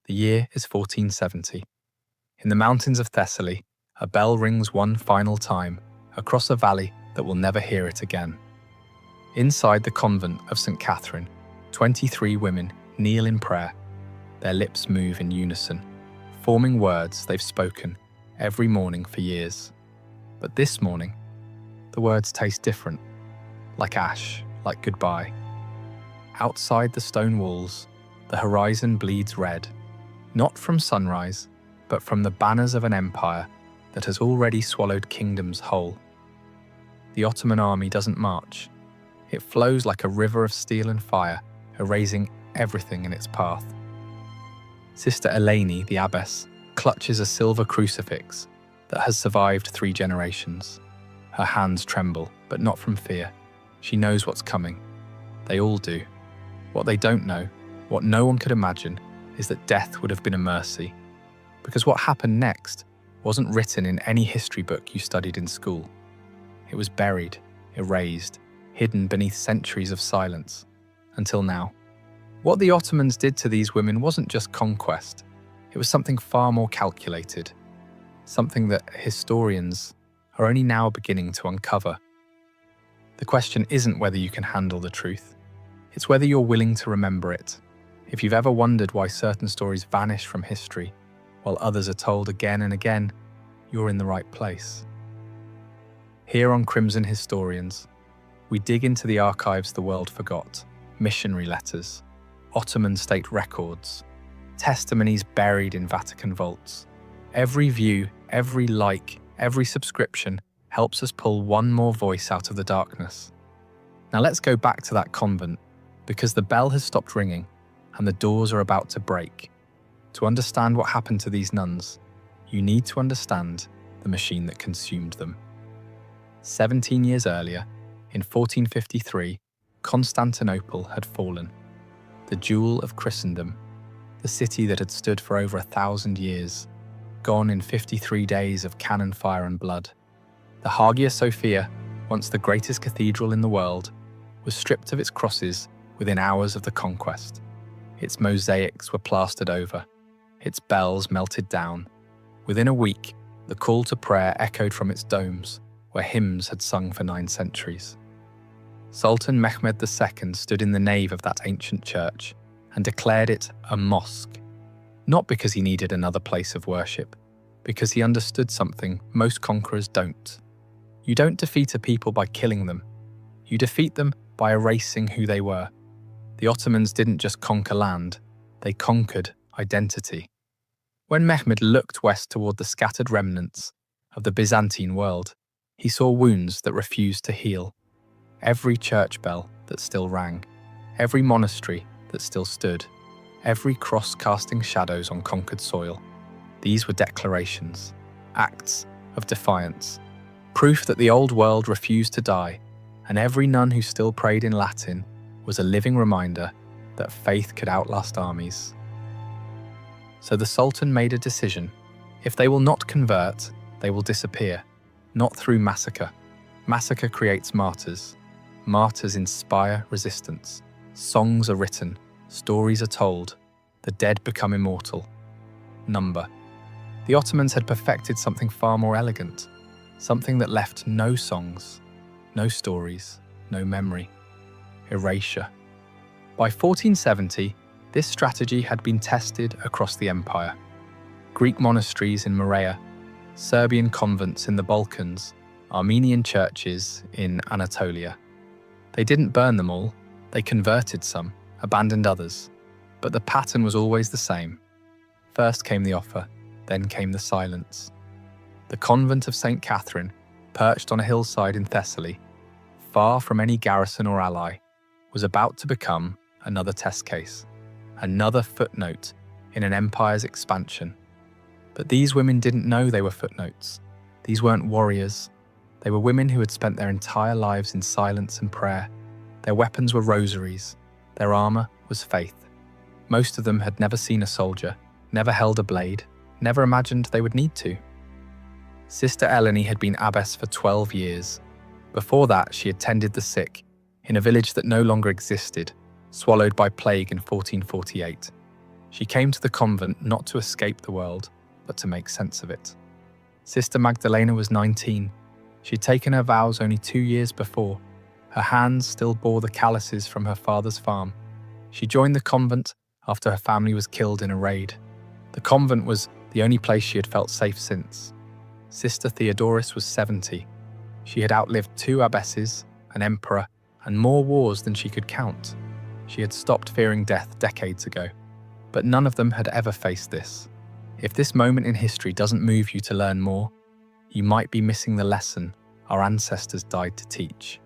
The year is 1470. In the mountains of Thessaly, a bell rings one final time across a valley that will never hear it again. Inside the convent of St. Catherine, 23 women kneel in prayer. Their lips move in unison, forming words they've spoken every morning for years. But this morning, the words taste different, like ash, like goodbye. Outside the stone walls, the horizon bleeds red, not from sunrise, but from the banners of an empire that has already swallowed kingdoms whole. The Ottoman army doesn't march. It flows like a river of steel and fire, erasing everything in its path. Sister Eleni, the abbess, clutches a silver crucifix that has survived 3 generations. Her hands tremble, but not from fear. She knows what's coming. They all do. What they don't know, what no one could imagine, is that death would have been a mercy. Because what happened next wasn't written in any history book you studied in school. It was buried, erased, hidden beneath centuries of silence, until now. What the Ottomans did to these women wasn't just conquest. It was something far more calculated, something that historians are only now beginning to uncover. The question isn't whether you can handle the truth. It's whether you're willing to remember it. If you've ever wondered why certain stories vanish from history, while others are told again and again, you're in the right place. Here on Crimson Historians, we dig into the archives the world forgot, missionary letters, Ottoman state records, testimonies buried in Vatican vaults. Every view, every like, every subscription helps us pull one more voice out of the darkness. Now let's go back to that convent, because the bell has stopped ringing and the doors are about to break. To understand what happened to these nuns, you need to understand the machine that consumed them. 17 years earlier, in 1453, Constantinople had fallen. The jewel of Christendom, the city that had stood for over 1,000 years, gone in 53 days of cannon fire and blood. The Hagia Sophia, once the greatest cathedral in the world, was stripped of its crosses within hours of the conquest. Its mosaics were plastered over, its bells melted down. Within a week, the call to prayer echoed from its domes, where hymns had sung for 9 centuries. Sultan Mehmed II stood in the nave of that ancient church and declared it a mosque, not because he needed another place of worship, because he understood something most conquerors don't. You don't defeat a people by killing them. You defeat them by erasing who they were. The Ottomans didn't just conquer land, they conquered identity. When Mehmed looked west toward the scattered remnants of the Byzantine world, he saw wounds that refused to heal. Every church bell that still rang, every monastery that still stood, every cross casting shadows on conquered soil. These were declarations, acts of defiance, proof that the old world refused to die, and every nun who still prayed in Latin was a living reminder that faith could outlast armies. So the Sultan made a decision. If they will not convert, they will disappear, not through massacre. Massacre creates martyrs. Martyrs inspire resistance. Songs are written, stories are told, the dead become immortal. Number. The Ottomans had perfected something far more elegant, something that left no songs, no stories, no memory. Erasure. By 1470, this strategy had been tested across the empire. Greek monasteries in Morea, Serbian convents in the Balkans, Armenian churches in Anatolia. They didn't burn them all, they converted some, abandoned others. But the pattern was always the same. First came the offer, then came the silence. The convent of St. Catherine, perched on a hillside in Thessaly, far from any garrison or ally, was about to become another test case, another footnote in an empire's expansion. But these women didn't know they were footnotes. These weren't warriors. They were women who had spent their entire lives in silence and prayer. Their weapons were rosaries. Their armor was faith. Most of them had never seen a soldier, never held a blade, never imagined they would need to. Sister Eleni had been abbess for 12 years. Before that, she had tended the sick in a village that no longer existed, swallowed by plague in 1448. She came to the convent not to escape the world, but to make sense of it. Sister Magdalena was 19. She'd taken her vows only 2 years before. Her hands still bore the calluses from her father's farm. She joined the convent after her family was killed in a raid. The convent was the only place she had felt safe since. Sister Theodoris was 70. She had outlived 2 abbesses, an emperor, and more wars than she could count. She had stopped fearing death decades ago. But none of them had ever faced this. If this moment in history doesn't move you to learn more, you might be missing the lesson our ancestors died to teach.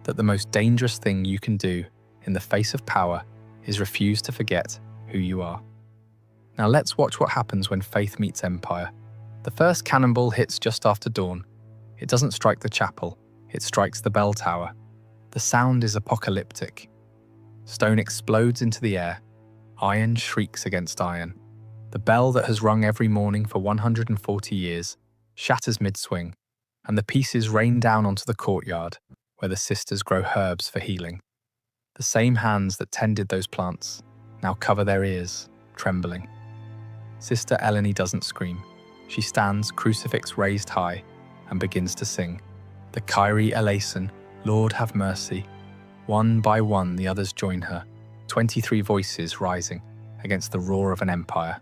That the most dangerous thing you can do in the face of power is refuse to forget who you are. Now let's watch what happens when faith meets empire. The first cannonball hits just after dawn. It doesn't strike the chapel, it strikes the bell tower. The sound is apocalyptic. Stone explodes into the air. Iron shrieks against iron. The bell that has rung every morning for 140 years shatters mid-swing, and the pieces rain down onto the courtyard where the sisters grow herbs for healing. The same hands that tended those plants now cover their ears, trembling. Sister Eleni doesn't scream. She stands, crucifix raised high, and begins to sing. The Kyrie eleison, Lord have mercy. One by one the others join her, 23 voices rising against the roar of an empire.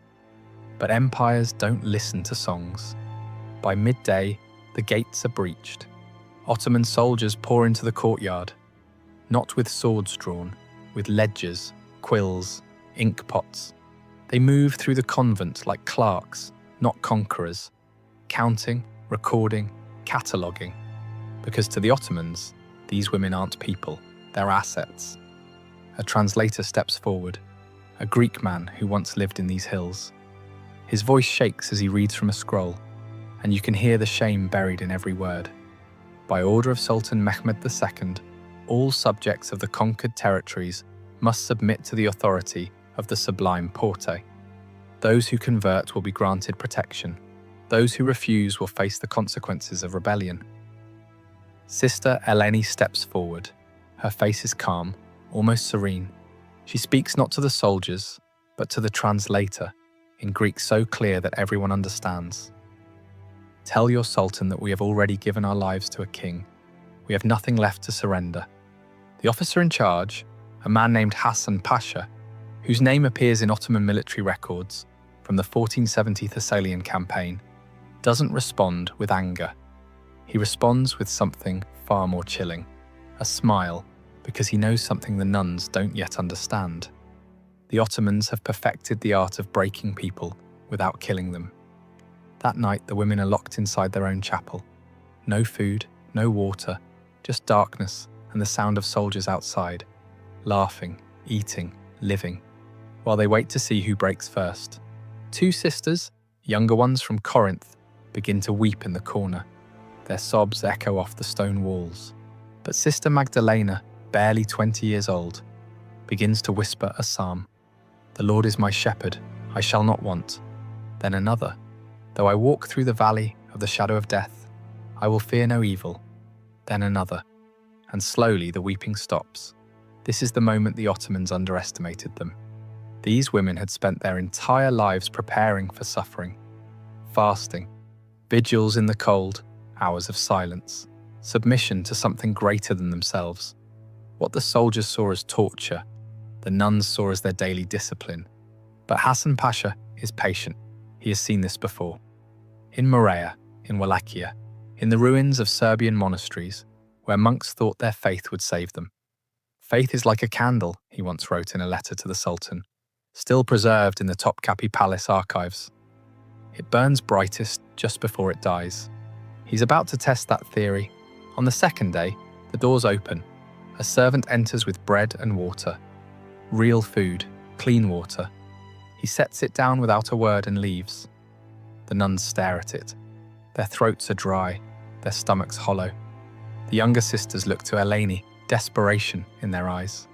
But empires don't listen to songs. By midday, the gates are breached. Ottoman soldiers pour into the courtyard, not with swords drawn, with ledgers, quills, ink pots. They move through the convent like clerks, not conquerors, counting, recording, cataloguing. Because to the Ottomans, these women aren't people, they're assets. A translator steps forward, a Greek man who once lived in these hills. His voice shakes as he reads from a scroll, and you can hear the shame buried in every word. By order of Sultan Mehmed II, all subjects of the conquered territories must submit to the authority of the Sublime Porte. Those who convert will be granted protection. Those who refuse will face the consequences of rebellion. Sister Eleni steps forward. Her face is calm, almost serene. She speaks not to the soldiers, but to the translator, in Greek so clear that everyone understands. Tell your sultan that we have already given our lives to a king. We have nothing left to surrender. The officer in charge, a man named Hassan Pasha, whose name appears in Ottoman military records from the 1470 Thessalian campaign, doesn't respond with anger. He responds with something far more chilling, a smile, because he knows something the nuns don't yet understand. The Ottomans have perfected the art of breaking people without killing them. That night, the women are locked inside their own chapel. No food, no water, just darkness and the sound of soldiers outside, laughing, eating, living, while they wait to see who breaks first. 2 sisters, younger ones from Corinth, begin to weep in the corner. Their sobs echo off the stone walls. But Sister Magdalena, barely 20 years old, begins to whisper a psalm. The Lord is my shepherd, I shall not want. Then another. Though I walk through the valley of the shadow of death, I will fear no evil. Then another. And slowly the weeping stops. This is the moment the Ottomans underestimated them. These women had spent their entire lives preparing for suffering. Fasting, vigils in the cold, hours of silence, submission to something greater than themselves. What the soldiers saw as torture, the nuns saw as their daily discipline. But Hassan Pasha is patient. He has seen this before. In Morea, in Wallachia, in the ruins of Serbian monasteries, where monks thought their faith would save them. Faith is like a candle, he once wrote in a letter to the Sultan, still preserved in the Topkapi Palace archives. It burns brightest just before it dies. He's about to test that theory. On the second day, the doors open. A servant enters with bread and water. Real food, clean water. He sets it down without a word and leaves. The nuns stare at it. Their throats are dry, their stomachs hollow. The younger sisters look to Eleni, desperation in their eyes.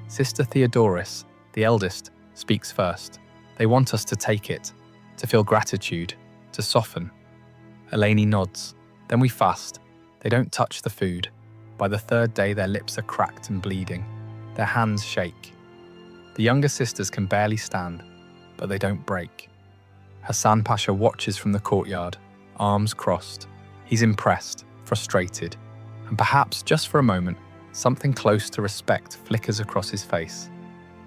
Sister Theodoris, the eldest, speaks first. They want us to take it, to feel gratitude, to soften. Eleni nods. Then we fast. They don't touch the food. By the 3rd day, their lips are cracked and bleeding. Their hands shake. The younger sisters can barely stand. but they don't break. Hassan Pasha watches from the courtyard, arms crossed. He's impressed, frustrated, and perhaps just for a moment, something close to respect flickers across his face.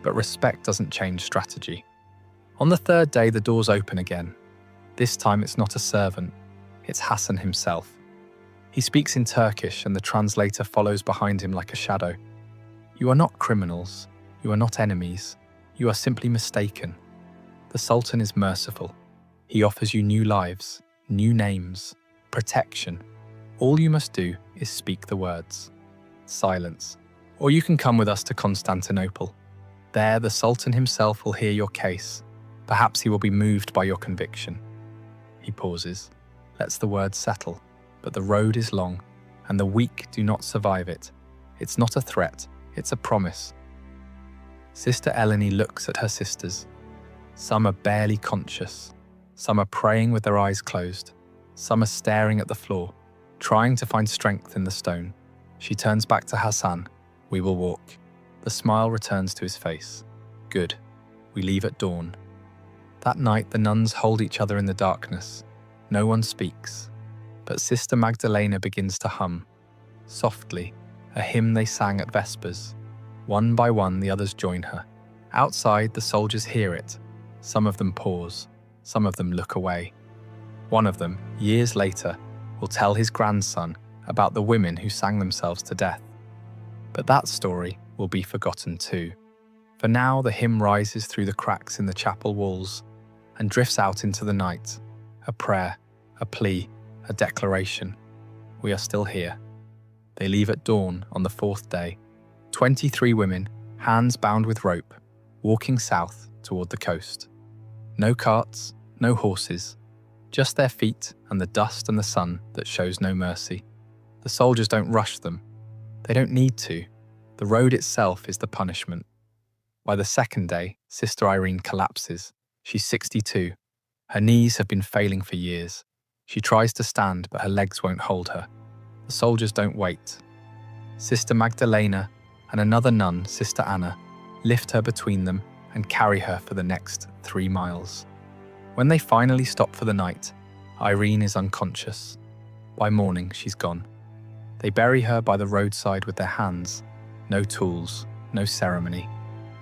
But respect doesn't change strategy. On the third day, the doors open again. This time it's not a servant, it's Hassan himself. He speaks in Turkish and the translator follows behind him like a shadow. You are not criminals, you are not enemies, you are simply mistaken. The Sultan is merciful. He offers you new lives, new names, protection. All you must do is speak the words. Silence. Or you can come with us to Constantinople. There, the Sultan himself will hear your case. Perhaps he will be moved by your conviction. He pauses, lets the words settle. But the road is long, and the weak do not survive it. It's not a threat, it's a promise. Sister Eleni looks at her sisters. Some are barely conscious. Some are praying with their eyes closed. Some are staring at the floor, trying to find strength in the stone. She turns back to Hassan. We will walk. The smile returns to his face. Good. We leave at dawn. That night, the nuns hold each other in the darkness. No one speaks. But Sister Magdalena begins to hum, softly, a hymn they sang at Vespers. One by one, the others join her. Outside, the soldiers hear it. Some of them pause, some of them look away. One of them, years later, will tell his grandson about the women who sang themselves to death. But that story will be forgotten too. For now, the hymn rises through the cracks in the chapel walls and drifts out into the night, a prayer, a plea, a declaration. We are still here. They leave at dawn on the fourth day. 23 women, hands bound with rope, walking south toward the coast. No carts, no horses, just their feet and the dust and the sun that shows no mercy. The soldiers don't rush them. They don't need to. The road itself is the punishment. By the second day, Sister Irene collapses. She's 62. Her knees have been failing for years. She tries to stand, but her legs won't hold her. The soldiers don't wait. Sister Magdalena and another nun, Sister Anna, lift her between them and carry her for the next 3 miles. When they finally stop for the night, Irene is unconscious. By morning, she's gone. They bury her by the roadside with their hands. No tools, no ceremony,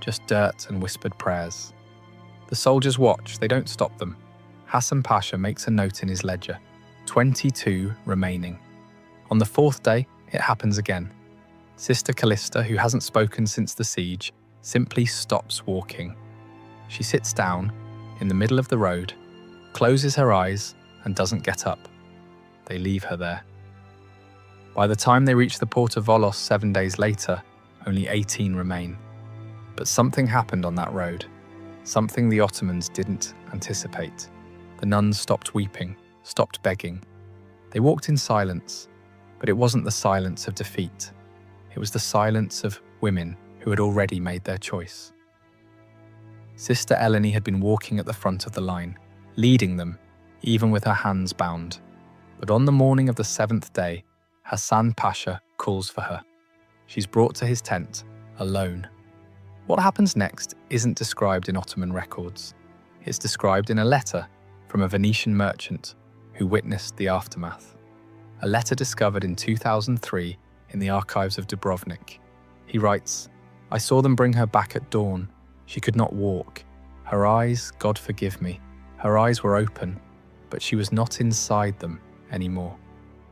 just dirt and whispered prayers. The soldiers watch, they don't stop them. Hassan Pasha makes a note in his ledger. 22 remaining. On the fourth day, it happens again. Sister Callista, who hasn't spoken since the siege, simply stops walking. She sits down in the middle of the road, closes her eyes, and doesn't get up. They leave her there. By the time they reach the port of Volos 7 days later, only 18 remain. But something happened on that road. Something the Ottomans didn't anticipate. The nuns stopped weeping, stopped begging. They walked in silence, but it wasn't the silence of defeat. It was the silence of women who had already made their choice. Sister Eleni had been walking at the front of the line, leading them, even with her hands bound. But on the morning of the 7th day, Hassan Pasha calls for her. She's brought to his tent, alone. What happens next isn't described in Ottoman records. It's described in a letter from a Venetian merchant who witnessed the aftermath. A letter discovered in 2003 in the archives of Dubrovnik. He writes, "I saw them bring her back at dawn. She could not walk. Her eyes, God forgive me, her eyes were open, but she was not inside them anymore.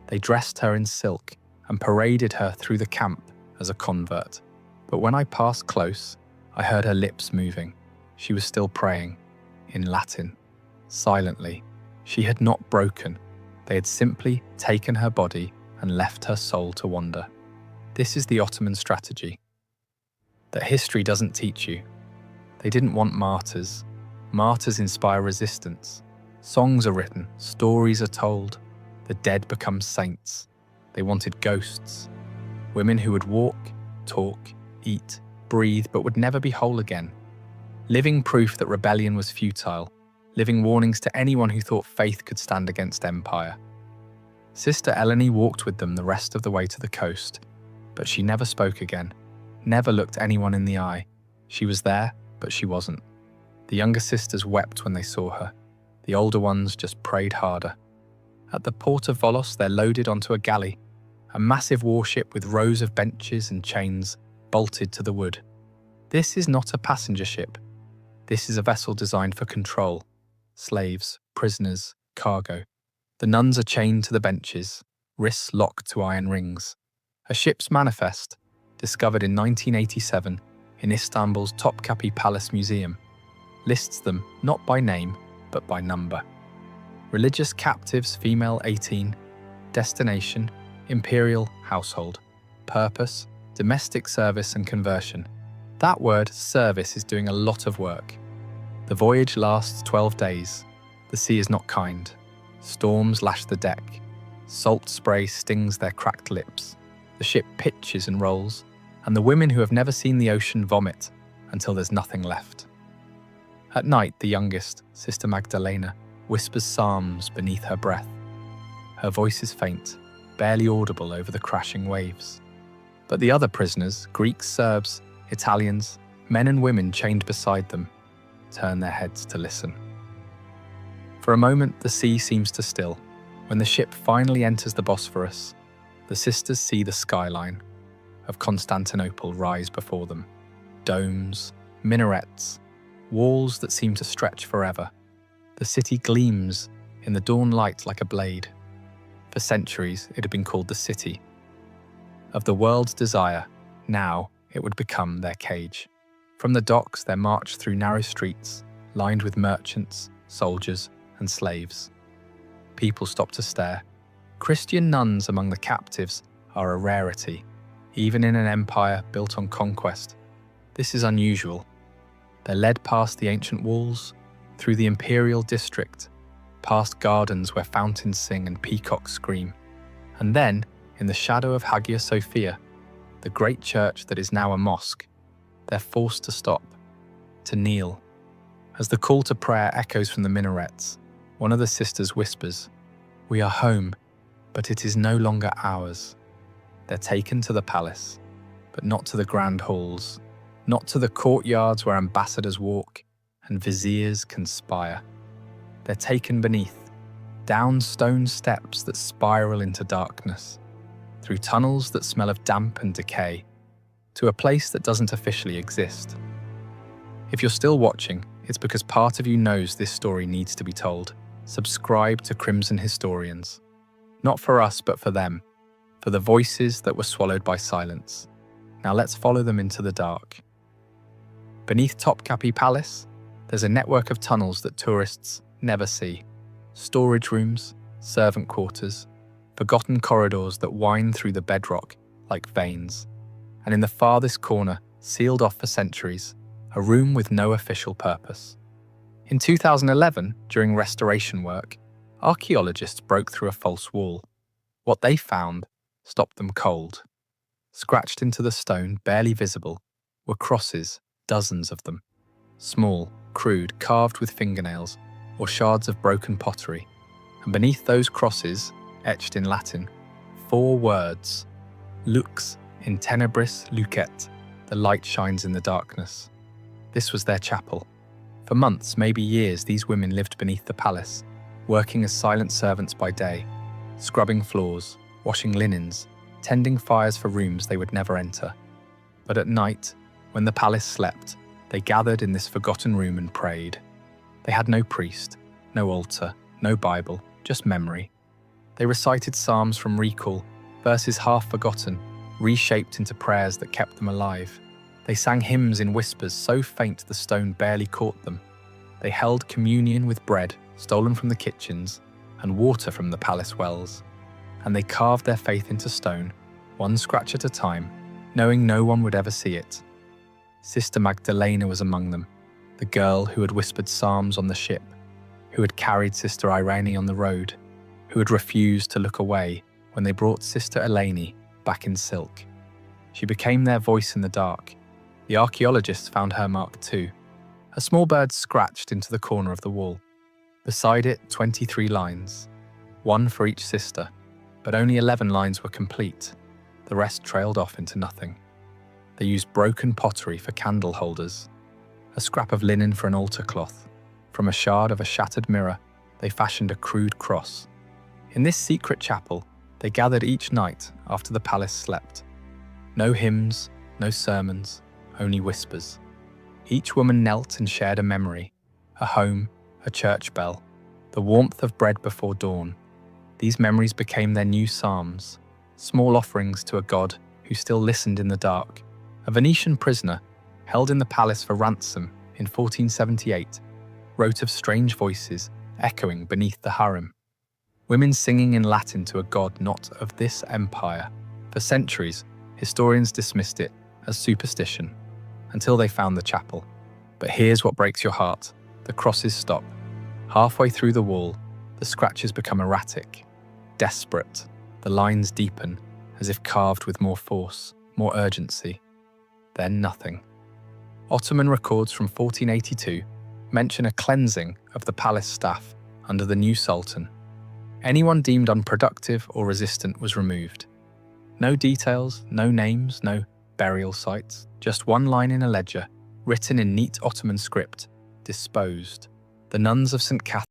They dressed her in silk and paraded her through the camp as a convert. But when I passed close, I heard her lips moving. She was still praying, in Latin. Silently, she had not broken. They had simply taken her body and left her soul to wander." This is the Ottoman strategy that history doesn't teach you. They didn't want martyrs. Martyrs inspire resistance. Songs are written, stories are told. The dead become saints. They wanted ghosts. Women who would walk, talk, eat, breathe, but would never be whole again. Living proof that rebellion was futile. Living warnings to anyone who thought faith could stand against empire. Sister Eleni walked with them the rest of the way to the coast, but she never spoke again, never looked anyone in the eye. She was there, but she wasn't. The younger sisters wept when they saw her. The older ones just prayed harder. At the port of Volos, they're loaded onto a galley, a massive warship with rows of benches and chains bolted to the wood. This is not a passenger ship. This is a vessel designed for control. Slaves, prisoners, cargo. The nuns are chained to the benches, wrists locked to iron rings. A ship's manifest, discovered in 1987 in Istanbul's Topkapi Palace Museum, lists them not by name, but by number. Religious captives, female 18, destination, imperial household, purpose, domestic service and conversion. That word, service, is doing a lot of work. The voyage lasts 12 days. The sea is not kind. Storms lash the deck. Salt spray stings their cracked lips. The ship pitches and rolls, and the women who have never seen the ocean vomit until there's nothing left. At night, the youngest, Sister Magdalena, whispers psalms beneath her breath. Her voice is faint, barely audible over the crashing waves. But the other prisoners, Greeks, Serbs, Italians, men and women chained beside them, turn their heads to listen. For a moment, the sea seems to still. When the ship finally enters the Bosphorus, the sisters see the skyline of Constantinople rise before them. Domes, minarets, walls that seem to stretch forever. The city gleams in the dawn light like a blade. For centuries, it had been called the city of the world's desire. Now, it would become their cage. From the docks, they march through narrow streets, lined with merchants, soldiers, and slaves. People stop to stare. Christian nuns among the captives are a rarity, even in an empire built on conquest. This is unusual. They're led past the ancient walls, through the imperial district, past gardens where fountains sing and peacocks scream, and then, in the shadow of Hagia Sophia, the great church that is now a mosque, they're forced to stop, to kneel. As the call to prayer echoes from the minarets, one of the sisters whispers, "We are home, but it is no longer ours." They're taken to the palace, but not to the grand halls, not to the courtyards where ambassadors walk and viziers conspire. They're taken beneath, down stone steps that spiral into darkness, through tunnels that smell of damp and decay, to a place that doesn't officially exist. If you're still watching, it's because part of you knows this story needs to be told. Subscribe to Crimson Historians. Not for us, but for them, for the voices that were swallowed by silence. Now let's follow them into the dark. Beneath Topkapi Palace, there's a network of tunnels that tourists never see. Storage rooms, servant quarters, forgotten corridors that wind through the bedrock like veins. And in the farthest corner, sealed off for centuries, a room with no official purpose. In 2011, during restoration work, archaeologists broke through a false wall. What they found stopped them cold. Scratched into the stone, barely visible, were crosses, dozens of them. Small, crude, carved with fingernails, or shards of broken pottery. And beneath those crosses, etched in Latin, 4 words: Lux in tenebris lucet, the light shines in the darkness. This was their chapel. For months, maybe years, these women lived beneath the palace, working as silent servants by day, scrubbing floors, washing linens, tending fires for rooms they would never enter. But at night, when the palace slept, they gathered in this forgotten room and prayed. They had no priest, no altar, no Bible, just memory. They recited psalms from recall, verses half forgotten, reshaped into prayers that kept them alive. They sang hymns in whispers so faint the stone barely caught them. They held communion with bread stolen from the kitchens and water from the palace wells. And they carved their faith into stone, one scratch at a time, knowing no one would ever see it. Sister Magdalena was among them, the girl who had whispered psalms on the ship, who had carried Sister Irene on the road, who had refused to look away when they brought Sister Eleni back in silk. She became their voice in the dark. The archaeologists found her mark too. A small bird scratched into the corner of the wall. Beside it, 23 lines, one for each sister, but only 11 lines were complete. The rest trailed off into nothing. They used broken pottery for candle holders. a scrap of linen for an altar cloth. From a shard of a shattered mirror, they fashioned a crude cross. In this secret chapel, they gathered each night after the palace slept. No hymns, no sermons, only whispers. Each woman knelt and shared a memory, a home, a church bell, the warmth of bread before dawn. These memories became their new psalms, small offerings to a God who still listened in the dark. A Venetian prisoner, held in the palace for ransom in 1478, wrote of strange voices echoing beneath the harem. Women singing in Latin to a God not of this empire. For centuries, historians dismissed it as superstition, until they found the chapel. But here's what breaks your heart. The crosses stop. Halfway through the wall, the scratches become erratic, desperate. The lines deepen, as if carved with more force, more urgency. Then nothing. Ottoman records from 1482 mention a cleansing of the palace staff under the new sultan. Anyone deemed unproductive or resistant was removed. No details, no names, no burial sites, just one line in a ledger, written in neat Ottoman script: disposed. The nuns of St. Catherine